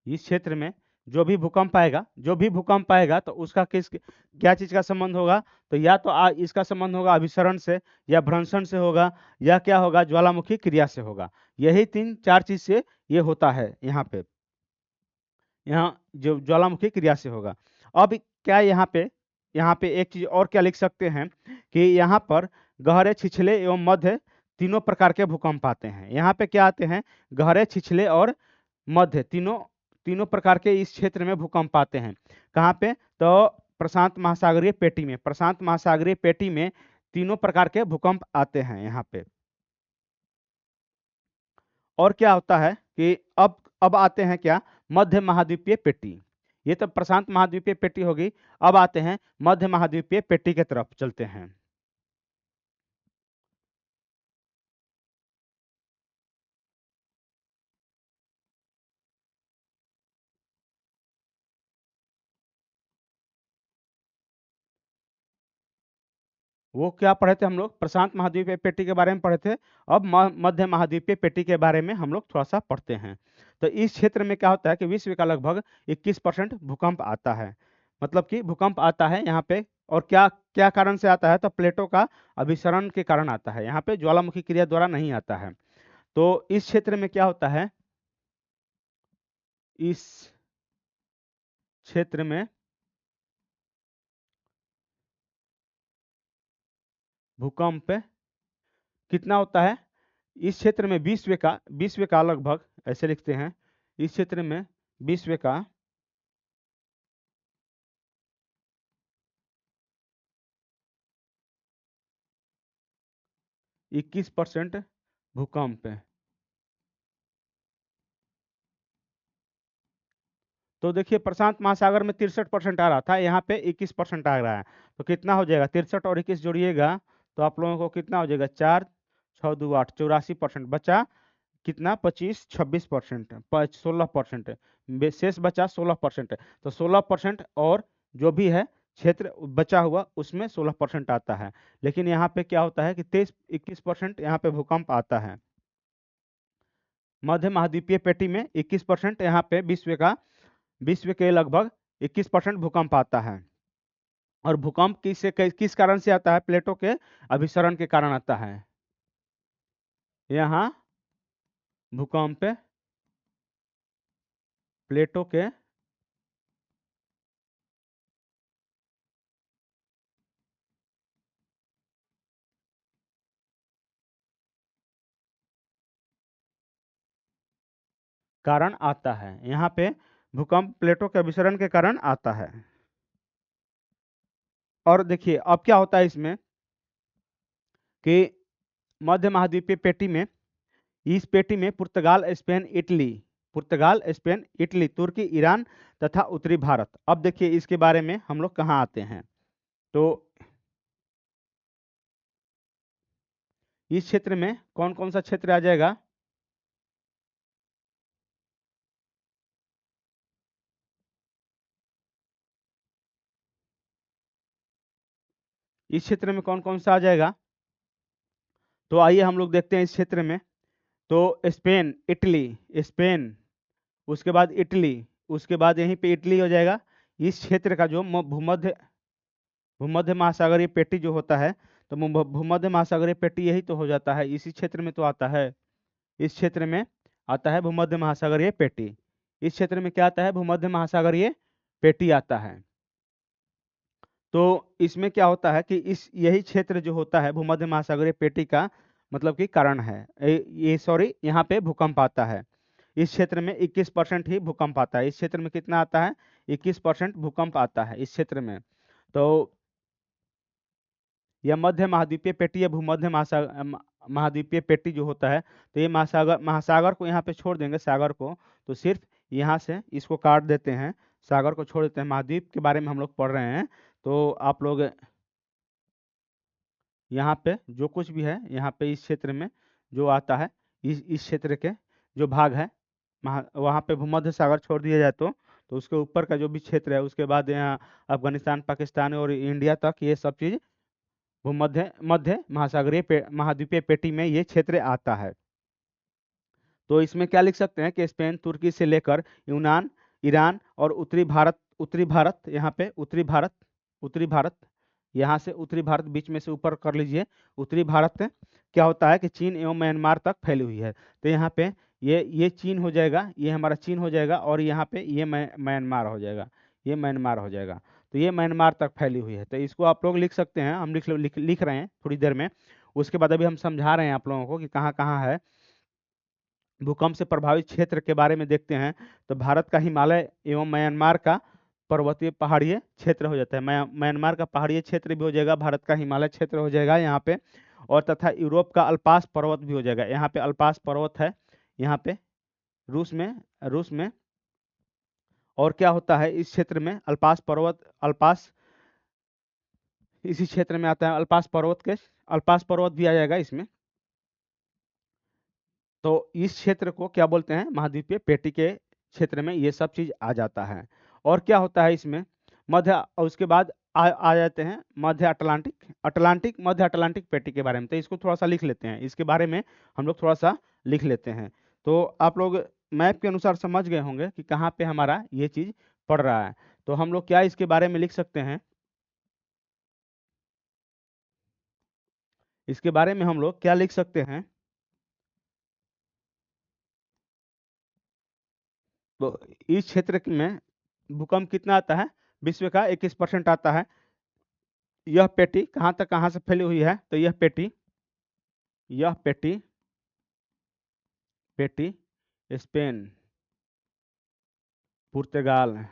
इस क्षेत्र में जो भी भूकंप आएगा तो उसका किस क्या चीज का संबंध होगा, तो या तो इसका संबंध होगा अभिसरण से, या भ्रंशन से होगा, या क्या होगा, ज्वालामुखी क्रिया से होगा। यही 3-4 चीज से ये होता है। यहाँ जो ज्वालामुखी क्रिया से होगा। अब क्या यहाँ पे एक चीज और क्या लिख सकते हैं कि यहाँ पर गहरे, छिछले एवं मध्य तीनों प्रकार के भूकंप आते हैं। यहाँ पे क्या आते हैं, गहरे, छिछले और मध्य तीनों प्रकार के इस क्षेत्र में भूकंप आते हैं। कहाँ पे, तो प्रशांत महासागरीय पेटी में तीनों प्रकार के भूकंप आते हैं यहाँ पे। और क्या होता है कि अब आते हैं क्या, मध्य महाद्वीपीय पेटी। ये तो प्रशांत महाद्वीपीय पेटी होगी। अब आते हैं मध्य महाद्वीपीय पेटी के तरफ चलते हैं। वो क्या पढ़े थे हम लोग, प्रशांत महाद्वीपीय पेटी के बारे में पढ़े थे। अब मध्य महाद्वीपीय पेटी के बारे में हम लोग थोड़ा सा पढ़ते हैं। तो इस क्षेत्र में क्या होता है कि विश्व का लगभग 21% भूकंप आता है। मतलब कि भूकंप आता है यहाँ पे, और क्या क्या कारण से आता है, तो प्लेटों का अभिसरण के कारण आता है। यहाँ पे ज्वालामुखी क्रिया द्वारा नहीं आता है। तो इस क्षेत्र में क्या होता है, इस क्षेत्र में भूकंप कितना होता है, इस क्षेत्र में विश्व का लगभग, ऐसे लिखते हैं, इस क्षेत्र में विश्व का 21% भूकंप है। तो देखिए प्रशांत महासागर में 63% आ रहा था, यहाँ पे 21% आ रहा है। तो कितना हो जाएगा, 63 और 21 जोड़िएगा तो आप लोगों को कितना हो जाएगा, 4 6 2 8, 84%। बचा कितना, 25 26%, 16%, शेष बचा 16%। तो 16% और जो भी है क्षेत्र बचा हुआ उसमें 16% आता है। लेकिन यहाँ पे क्या होता है कि 21% यहाँ पे भूकंप आता है। मध्य महाद्वीपीय पेटी में 21%, यहाँ पे विश्व के लगभग 21% भूकंप आता है। और भूकंप किस कारण से आता है, प्लेटों के अभिसरण के कारण आता है। यहाँ भूकंप प्लेटों के कारण आता है। यहाँ पे भूकंप प्लेटों के अभिसरण के कारण आता है। और देखिए अब क्या होता है इसमें कि मध्य महाद्वीपीय पेटी में, इस पेटी में पुर्तगाल, स्पेन, इटली, तुर्की, ईरान तथा उत्तरी भारत। अब देखिए इसके बारे में हम लोग कहाँ आते हैं, तो इस क्षेत्र में कौन कौन सा क्षेत्र आ जाएगा, इस क्षेत्र में कौन कौन सा आ जाएगा। तो आइए हम लोग देखते हैं इस क्षेत्र में। तो स्पेन, उसके बाद इटली, उसके बाद यहीं पे इटली हो जाएगा। इस क्षेत्र का जो भूमध्य महासागरीय पेटी जो होता है, तो भूमध्य महासागरीय पेटी यही तो हो जाता है, इसी क्षेत्र में तो आता है। इस क्षेत्र में आता है भूमध्य महासागरीय पेटी। इस क्षेत्र में क्या आता है, भूमध्य महासागरीय पेटी आता है। तो इसमें क्या होता है कि इस यही क्षेत्र जो होता है भूमध्य महासागरीय पेटी का मतलब कि कारण है, ये सॉरी, यहाँ पे भूकंप आता है। इस क्षेत्र में 21% ही भूकंप आता है। इस क्षेत्र में कितना आता है, 21% भूकंप आता है इस क्षेत्र में। तो यह मध्य महाद्वीपीय पेटी या भूमध्य महाद्वीपीय पेटी जो होता है, तो ये महासागर को यहाँ पे छोड़ देंगे, सागर को, तो सिर्फ यहाँ से इसको काट देते हैं, सागर को छोड़ देते हैं। महाद्वीप के बारे में हम लोग पढ़ रहे हैं, तो आप लोग यहाँ पे जो कुछ भी है, यहाँ पे इस क्षेत्र में जो आता है, इस क्षेत्र के जो भाग है, वहाँ पे भूमध्य सागर छोड़ दिया जाए तो उसके ऊपर का जो भी क्षेत्र है, उसके बाद यहाँ अफगानिस्तान, पाकिस्तान और इंडिया तक, ये सब चीज मध्य महासागरीय महाद्वीपीय पेटी में ये क्षेत्र आता है। तो इसमें क्या लिख सकते हैं कि स्पेन, तुर्की से लेकर यूनान, ईरान और उत्तरी भारत यहाँ पे उत्तरी भारत यहाँ से उत्तरी भारत बीच में से ऊपर कर लीजिए। उत्तरी भारत क्या होता है कि चीन एवं म्यांमार तक फैली हुई है। तो यहाँ पे ये चीन हो जाएगा, ये हमारा चीन हो जाएगा, और यहाँ पे ये म्यांमार हो जाएगा, ये म्यांमार हो जाएगा। तो ये म्यांमार तक फैली हुई है। तो इसको आप लोग लिख सकते हैं, हम लिख रहे हैं थोड़ी देर में। उसके बाद अभी हम समझा रहे हैं आप लोगों को कि कहाँ कहाँ है। भूकंप से प्रभावित क्षेत्र के बारे में देखते हैं। तो भारत का हिमालय एवं म्यांमार का पर्वतीय पहाड़ीय क्षेत्र हो जाता है। म्यांमार का पहाड़ीय क्षेत्र भी हो जाएगा, भारत का हिमालय क्षेत्र हो जाएगा यहाँ पे, और तथा यूरोप का अल्पास पर्वत भी हो जाएगा। यहाँ पे अल्पास पर्वत है, यहाँ पे रूस में। और क्या होता है इस क्षेत्र में, अल्पास इसी क्षेत्र में आता है। अल्पास पर्वत भी आ जाएगा इसमें। तो इस क्षेत्र को क्या बोलते हैं, महाद्वीपीय पेटी के क्षेत्र में ये सब चीज आ जाता है। और क्या होता है इसमें और उसके बाद आ जाते हैं मध्य अटलांटिक पेटी के बारे में। तो इसको थोड़ा सा लिख लेते हैं, इसके बारे में हम लोग थोड़ा सा लिख लेते हैं। तो आप लोग मैप के अनुसार समझ गए होंगे कि कहाँ पे हमारा ये चीज पड़ रहा है। तो हम लोग क्या इसके बारे में लिख सकते हैं, इसके बारे में हम लोग क्या लिख सकते हैं। तो इस क्षेत्र में भूकंप कितना आता है, विश्व का 21% आता है। यह पेटी कहाँ से फैली हुई है, तो यह पेटी स्पेन, पुर्तगाल,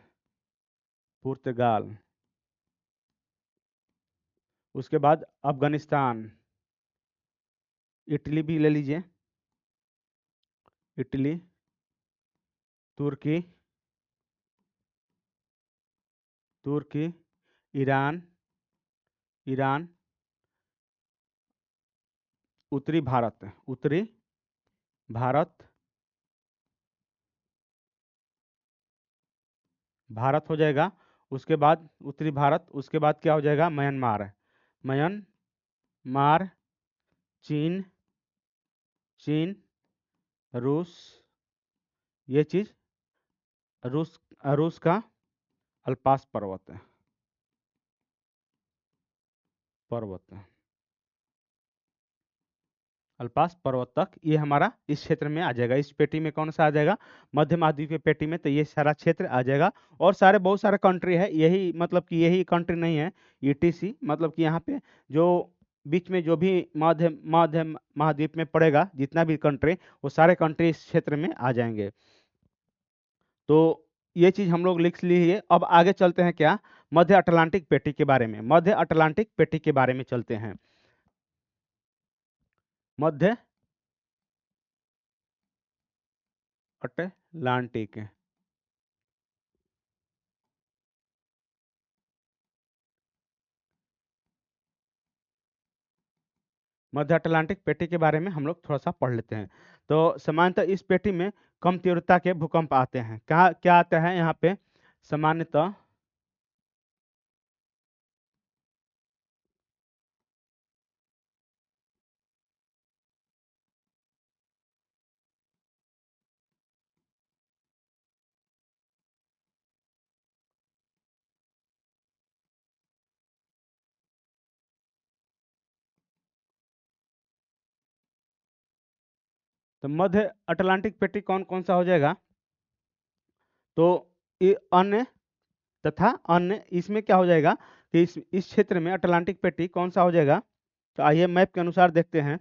उसके बाद अफगानिस्तान, इटली भी ले लीजिए, इटली, तुर्की, ईरान, उत्तरी भारत हो जाएगा। उसके बाद उत्तरी भारत, उसके बाद क्या हो जाएगा, म्यांमार, चीन, रूस, ये चीज रूस का अल्पास पर्वत तक ये हमारा इस क्षेत्र में आ जाएगा। इस पेटी में कौन सा आ जाएगा, मध्य महाद्वीपीय पेटी में। तो ये सारा क्षेत्र आ जाएगा। और बहुत सारे कंट्री है, यही मतलब कि यही कंट्री नहीं है, ईटीसी, मतलब कि यहाँ पे जो बीच में जो भी मध्य महाद्वीप में पड़ेगा, जितना भी कंट्री, वो सारे कंट्री इस क्षेत्र में आ जाएंगे। तो ये चीज हम लोग लिख लिए। अब आगे चलते हैं क्या, मध्य अटलांटिक पेटी के बारे में। मध्य अटलांटिक पेटी के बारे में चलते हैं। मध्य अटलांटिक, मध्य अटलांटिक पेटी के बारे में हम लोग थोड़ा सा पढ़ लेते हैं। तो सामान्यतः इस पेटी में कम तीव्रता के भूकंप आते हैं। क्या आता है यहाँ पे, सामान्यतः तो मध्य अटलांटिक पेटी कौन कौन सा हो जाएगा, तो ये अन्य इसमें क्या हो जाएगा कि इस क्षेत्र में अटलांटिक पेटी कौन सा हो जाएगा। तो आइए मैप के अनुसार देखते हैं।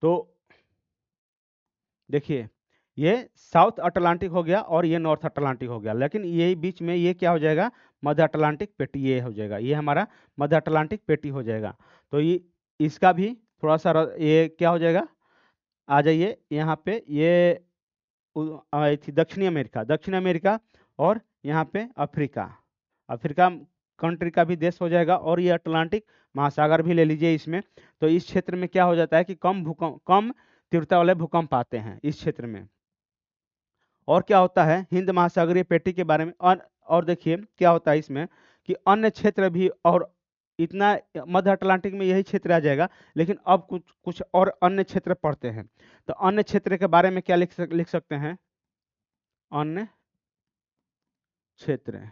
तो देखिए, ये साउथ अटलांटिक हो गया और ये नॉर्थ अटलांटिक हो गया, लेकिन यही बीच में ये क्या हो जाएगा, मध्य अटलांटिक पेटी ये हो जाएगा। ये हमारा मध्य अटलांटिक पेटी हो जाएगा। तो ये इसका भी थोड़ा सा ये क्या हो जाएगा, आ जाइए यहाँ पे, ये आई थी दक्षिण अमेरिका, और यहाँ पे अफ्रीका कंट्री का भी देश हो जाएगा। और ये अटलांटिक महासागर भी ले लीजिए इसमें। तो इस क्षेत्र में क्या हो जाता है कि कम तीव्रता वाले भूकंप आते हैं इस क्षेत्र में। और क्या होता है हिंद महासागरीय पेटी के बारे में, और देखिए क्या होता है इसमें कि अन्य क्षेत्र भी, और इतना मध्य अटलांटिक में यही क्षेत्र आ जाएगा, लेकिन अब कुछ कुछ और अन्य क्षेत्र पड़ते हैं। तो अन्य क्षेत्र के बारे में क्या लिख सकते हैं? अन्य क्षेत्र,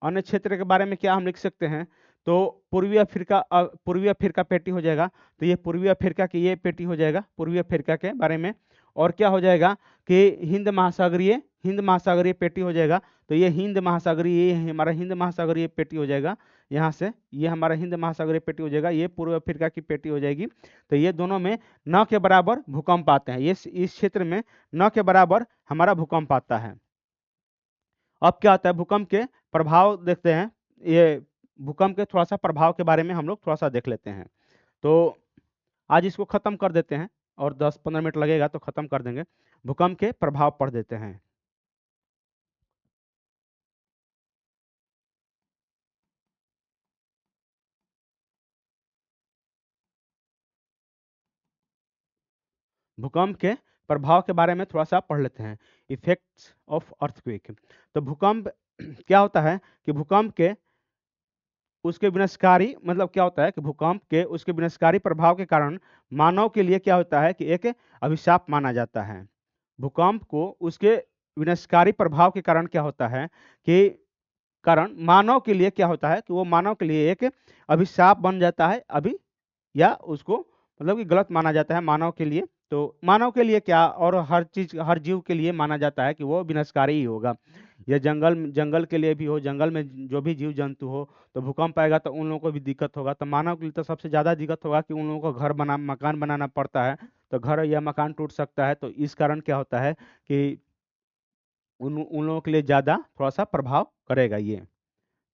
अन्य क्षेत्र के बारे में क्या हम लिख सकते हैं? तो पूर्वी अफ्रीका पेटी हो जाएगा। तो ये पूर्वी अफ्रीका की ये पेटी हो जाएगा पूर्वी अफ्रीका के बारे में। और क्या हो जाएगा कि हिंद महासागरीय पेटी हो जाएगा। तो ये ये हमारा हिंद महासागरीय पेटी हो जाएगा। यहाँ से ये हमारा हिंद महासागरीय पेटी हो जाएगा, ये पूर्व अफ्रीका की पेटी हो जाएगी। तो ये दोनों में न के बराबर भूकंप आते हैं, ये इस क्षेत्र में न के बराबर हमारा भूकंप आता है। अब क्या होता है, भूकंप के प्रभाव देखते हैं। ये भूकंप के थोड़ा सा प्रभाव के बारे में हम लोग थोड़ा सा देख लेते हैं। तो आज इसको खत्म कर देते हैं, और 10-15 मिनट लगेगा तो खत्म कर देंगे। भूकंप के प्रभाव पढ़ देते हैं। भूकंप के प्रभाव के बारे में थोड़ा सा पढ़ लेते हैं। Effects of earthquake. तो भूकंप क्या होता है कि भूकंप के उसके विनाशकारी मतलब क्या होता है कि भूकंप के उसके विनाशकारी प्रभाव के कारण मानव के लिए क्या होता है कि एक अभिशाप माना जाता है। भूकंप को उसके विनाशकारी प्रभाव के कारण क्या होता है कि कारण मानव के लिए क्या होता है कि वो मानव के लिए एक अभिशाप बन जाता है, अभी या उसको मतलब कि गलत माना जाता है मानव के लिए। तो मानव के लिए क्या, और हर चीज हर जीव के लिए माना जाता है कि वो विनाशकारी ही होगा। ये जंगल के लिए भी हो, जंगल में जो भी जीव जंतु हो, तो भूकंप आएगा तो उन लोगों को भी दिक्कत होगा। तो मानव के लिए तो सबसे ज्यादा दिक्कत होगा कि उन लोगों को मकान बनाना पड़ता है। तो घर या मकान टूट सकता है। तो इस कारण क्या होता है कि उन लोगों के लिए ज्यादा थोड़ा सा प्रभाव करेगा ये।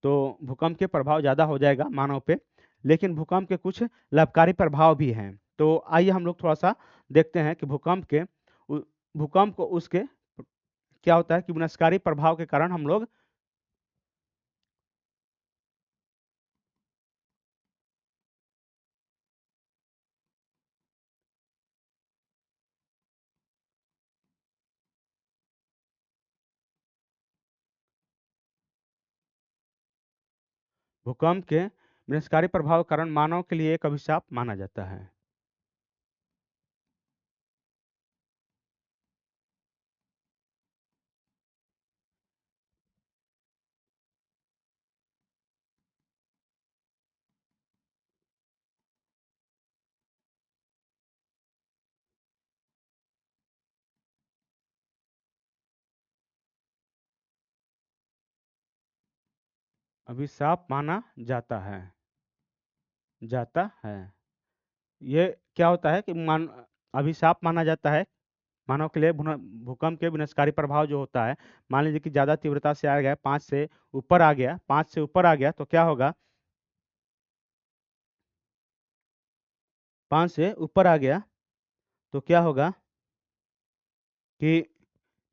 तो भूकंप के प्रभाव ज़्यादा हो जाएगा मानव पे। लेकिन भूकंप के कुछ लाभकारी प्रभाव भी हैं। तो आइए हम लोग थोड़ा सा देखते हैं कि भूकंप को उसके क्या होता है कि विनाशकारी प्रभाव के कारण हम लोग भूकंप के विनाशकारी प्रभाव के कारण मानव के लिए एक अभिशाप माना जाता है। अभिशाप माना जाता है। ये क्या होता है कि अभिशाप माना जाता है मानव के लिए। भूकंप के विनाशकारी प्रभाव जो होता है, मान लीजिए कि ज्यादा तीव्रता से आ गया, 5 से ऊपर आ गया तो क्या होगा, 5 से ऊपर आ गया तो क्या होगा कि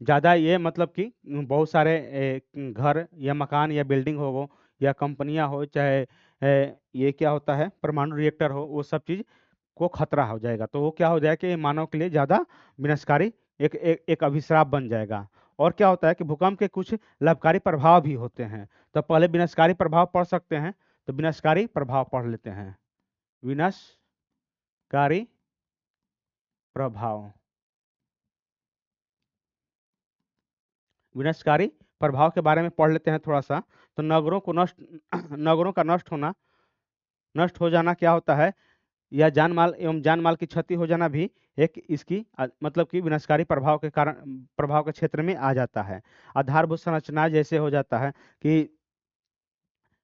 ज़्यादा ये मतलब कि बहुत सारे घर या मकान या बिल्डिंग हो या कंपनियां हो, चाहे ये क्या होता है परमाणु रिएक्टर हो, वो सब चीज़ को खतरा हो जाएगा। तो वो क्या हो जाएगा कि मानव के लिए ज़्यादा विनाशकारी एक अभिशाप बन जाएगा। और क्या होता है कि भूकंप के कुछ लाभकारी प्रभाव भी होते हैं। तो पहले विनाशकारी प्रभाव पढ़ सकते हैं। तो विनाशकारी प्रभाव पढ़ लेते हैं। विनाशकारी प्रभाव, विनाशकारी प्रभाव के बारे में पढ़ लेते हैं थोड़ा सा। तो नगरों का नष्ट हो जाना क्या होता है, या जान माल एवं जान माल की क्षति हो जाना भी एक इसकी मतलब कि विनाशकारी प्रभाव के क्षेत्र में आ जाता है। आधारभूत संरचना जैसे हो जाता है कि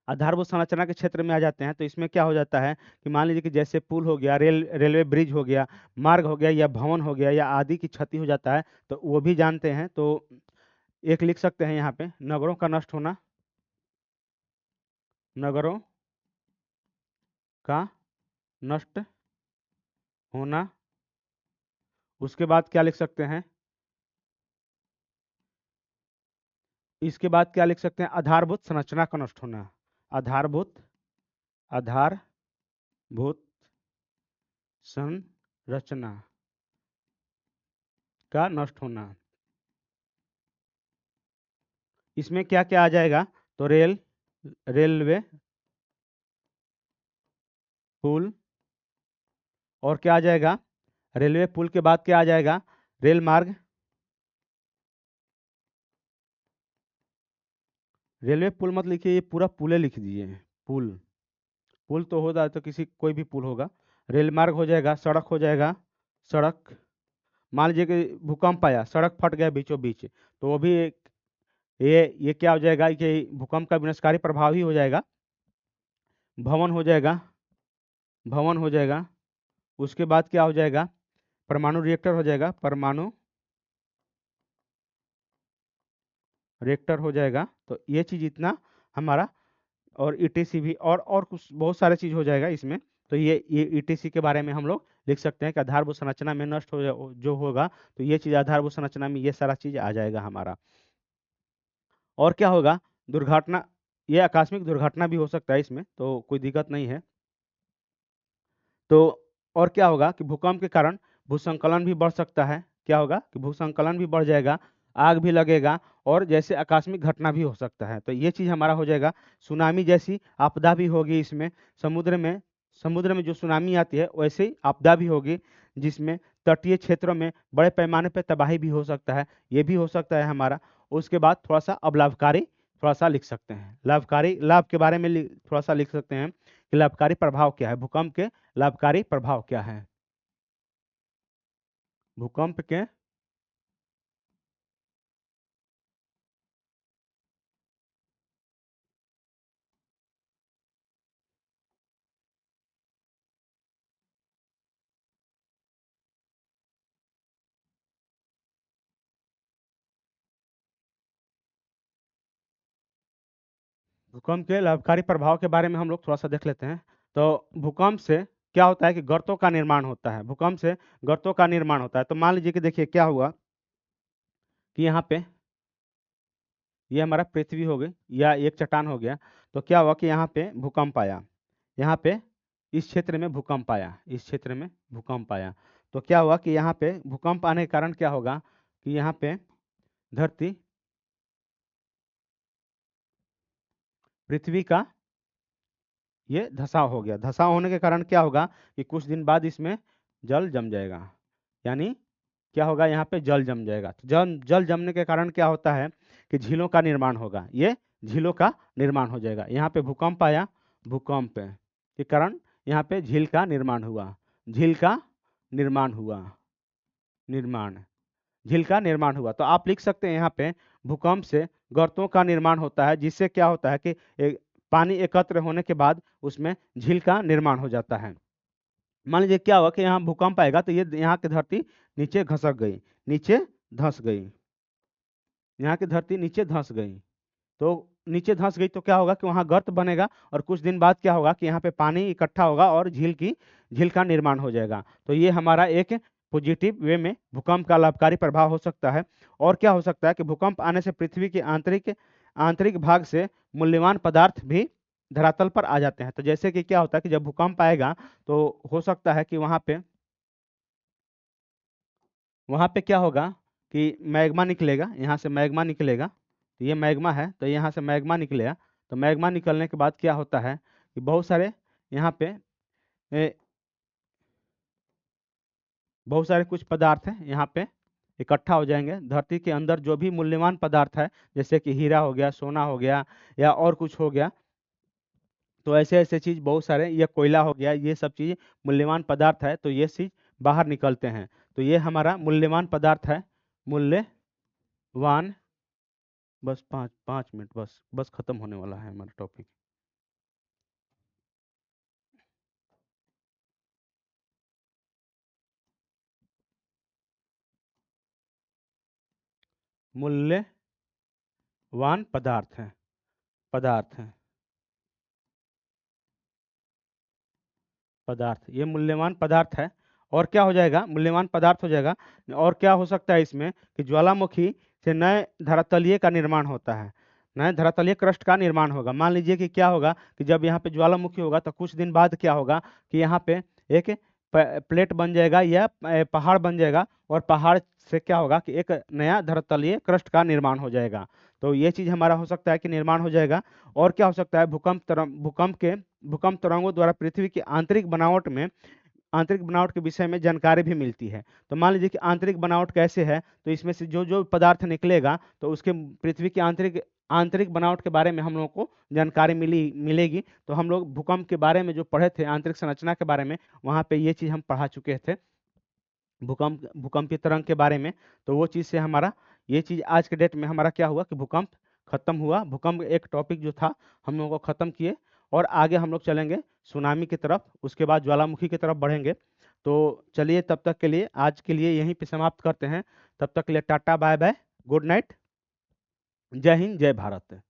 आधारभूत संरचना के क्षेत्र में आ जाते हैं। तो इसमें क्या हो जाता है कि मान लीजिए कि जैसे पुल हो गया, रेलवे ब्रिज हो गया, मार्ग हो गया, या भवन हो गया, या आदि की क्षति हो जाता है, तो वो भी जानते हैं। तो एक लिख सकते हैं यहाँ पे, नगरों का नष्ट होना, नगरों का नष्ट होना। उसके बाद क्या लिख सकते हैं, इसके बाद क्या लिख सकते हैं, आधारभूत संरचना का नष्ट होना। आधारभूत आधारभूत संरचना का नष्ट होना। इसमें क्या क्या आ जाएगा, तो रेल, रेलवे पुल, और क्या आ जाएगा, रेलवे पुल के बाद क्या आ जाएगा, रेल मार्ग। रेलवे पुल मत लिखिए, ये पूरा पुले लिख दीजिए, पुल। पुल तो होता तो किसी कोई भी पुल होगा। रेल मार्ग हो जाएगा, सड़क हो जाएगा, सड़क। मान लीजिए कि भूकंप आया, सड़क फट गया बीचों बीच, तो वो भी ये क्या हो जाएगा कि भूकंप का विनाशकारी प्रभाव ही हो जाएगा। भवन हो जाएगा, भवन हो जाएगा। उसके बाद क्या हो जाएगा, परमाणु रिएक्टर हो जाएगा, परमाणु रिएक्टर हो जाएगा। तो ये चीज इतना हमारा, और ईटीसी भी, और कुछ बहुत सारे चीज हो जाएगा इसमें। तो ये ईटीसी के बारे में हम लोग लिख सकते हैं कि आधारभूत संरचना में नष्ट हो जो होगा, तो ये चीज आधारभूत संरचना में ये सारा चीज आ जाएगा हमारा। और क्या होगा, दुर्घटना, ये आकस्मिक दुर्घटना भी हो सकता है इसमें, तो कोई दिक्कत नहीं है। तो और क्या होगा कि भूकंप के कारण भूसंकलन भी बढ़ सकता है। क्या होगा कि भूसंकलन भी बढ़ जाएगा, आग भी लगेगा, और जैसे आकस्मिक घटना भी हो सकता है। तो ये चीज हमारा हो जाएगा। सुनामी जैसी आपदा भी होगी इसमें, समुद्र में जो सुनामी आती है वैसे ही आपदा भी होगी, जिसमें तटीय क्षेत्रों में बड़े पैमाने पर तबाही भी हो सकता है, ये भी हो सकता है हमारा। उसके बाद थोड़ा सा अब लाभकारी थोड़ा सा लिख सकते हैं, लाभकारी लाभ के बारे में थोड़ा सा लिख सकते हैं कि लाभकारी प्रभाव क्या है, भूकंप के लाभकारी प्रभाव क्या है। भूकंप के भूकंप के लाभकारी प्रभाव के बारे में हम लोग थोड़ा सा देख लेते हैं। तो भूकंप से क्या होता है कि गर्तों का निर्माण होता है, भूकंप से गर्तों का निर्माण होता है। तो मान लीजिए कि देखिए क्या हुआ कि यहाँ पे ये हमारा पृथ्वी हो गई या एक चट्टान हो गया। तो क्या हुआ कि यहाँ पे भूकंप आया, यहाँ पे इस क्षेत्र में भूकंप आया, इस क्षेत्र में भूकंप आया। तो क्या हुआ कि यहाँ पे भूकंप आने के कारण क्या होगा कि यहाँ पे धरती, पृथ्वी का ये धसाव हो गया। धसाव होने के कारण क्या होगा कि कुछ दिन बाद इसमें जल जम जाएगा, यानी क्या होगा, यहाँ पे जल जम जाएगा। तो जल जमने के कारण क्या होता है कि झीलों का निर्माण होगा, ये झीलों का निर्माण हो जाएगा। यहाँ पे भूकंप आया, भूकंप के कारण यहाँ पे झील का निर्माण हुआ, झील का निर्माण हुआ, निर्माण, झील का निर्माण हुआ। तो आप लिख सकते हैं यहाँ पे भूकंप से गर्तों का निर्माण होता है, जिससे क्या होता है कि पानी एकत्र होने के बाद उसमें झील का निर्माण हो जाता है। मान लीजिए क्या हुआ कि यहाँ भूकंप आएगा तो ये यहाँ की धरती नीचे घसक गई, नीचे धंस गई, यहाँ की धरती नीचे धंस गई। तो नीचे धंस गई तो क्या होगा कि वहाँ गर्त बनेगा, और कुछ दिन बाद क्या होगा कि यहाँ पे पानी इकट्ठा होगा और झील का निर्माण हो जाएगा। तो ये हमारा एक पॉजिटिव वे में भूकंप का लाभकारी प्रभाव हो सकता है। और क्या हो सकता है कि भूकंप आने से पृथ्वी के आंतरिक आंतरिक भाग से मूल्यवान पदार्थ भी धरातल पर आ जाते हैं। तो जैसे कि क्या होता है कि जब भूकंप आएगा तो हो सकता है कि वहाँ पे क्या होगा कि मैग्मा निकलेगा, यहाँ से मैग्मा निकलेगा। तो ये मैग्मा है, तो यहाँ से मैग्मा निकलेगा। तो मैग्मा निकलने के बाद क्या होता है कि बहुत सारे यहाँ पे ए, बहुत सारे कुछ पदार्थ हैं यहाँ पे इकट्ठा हो जाएंगे। धरती के अंदर जो भी मूल्यवान पदार्थ है, जैसे कि हीरा हो गया, सोना हो गया, या और कुछ हो गया, तो ऐसे ऐसे चीज बहुत सारे, ये कोयला हो गया, ये सब चीज मूल्यवान पदार्थ है, तो ये चीज बाहर निकलते हैं। तो ये हमारा मूल्यवान पदार्थ है, मूल्यवान। बस 5 5 मिनट, बस खत्म होने वाला है हमारा टॉपिक। मूल्यवान पदार्थ है, पदार्थ है, पदार्थ, ये मूल्यवान पदार्थ है। और क्या हो जाएगा, मूल्यवान पदार्थ हो जाएगा। और क्या हो सकता है इसमें कि ज्वालामुखी से नए धरातलीय का निर्माण होता है, नए धरातलीय क्रस्ट का निर्माण होगा। मान लीजिए कि क्या होगा कि जब यहाँ पे ज्वालामुखी होगा तो कुछ दिन बाद क्या होगा कि यहाँ पे एक प्लेट बन जाएगा या पहाड़ बन जाएगा, और पहाड़ से क्या होगा कि एक नया धरातलीय क्रस्ट का निर्माण हो जाएगा। तो ये चीज हमारा हो सकता है कि निर्माण हो जाएगा। और क्या हो सकता है, भूकंप तरंगों द्वारा पृथ्वी की आंतरिक बनावट के विषय में जानकारी भी मिलती है। तो मान लीजिए कि आंतरिक बनावट कैसे है, तो इसमें से जो जो पदार्थ निकलेगा तो उसके पृथ्वी की आंतरिक आंतरिक बनावट के बारे में हम लोगों को जानकारी मिलेगी। तो हम लोग भूकंप के बारे में जो पढ़े थे, आंतरिक संरचना के बारे में, वहाँ पे ये चीज हम पढ़ा चुके थे, भूकंपीय तरंग के बारे में। तो वो चीज से हमारा ये चीज आज के डेट में हमारा क्या हुआ कि भूकंप खत्म हुआ। भूकंप एक टॉपिक जो था हम लोगों को खत्म किए, और आगे हम लोग चलेंगे सुनामी की तरफ, उसके बाद ज्वालामुखी की तरफ बढ़ेंगे। तो चलिए, तब तक के लिए, आज के लिए यहीं पे समाप्त करते हैं। तब तक के लिए tata bye bye, good night, जय हिंद, जय भारत।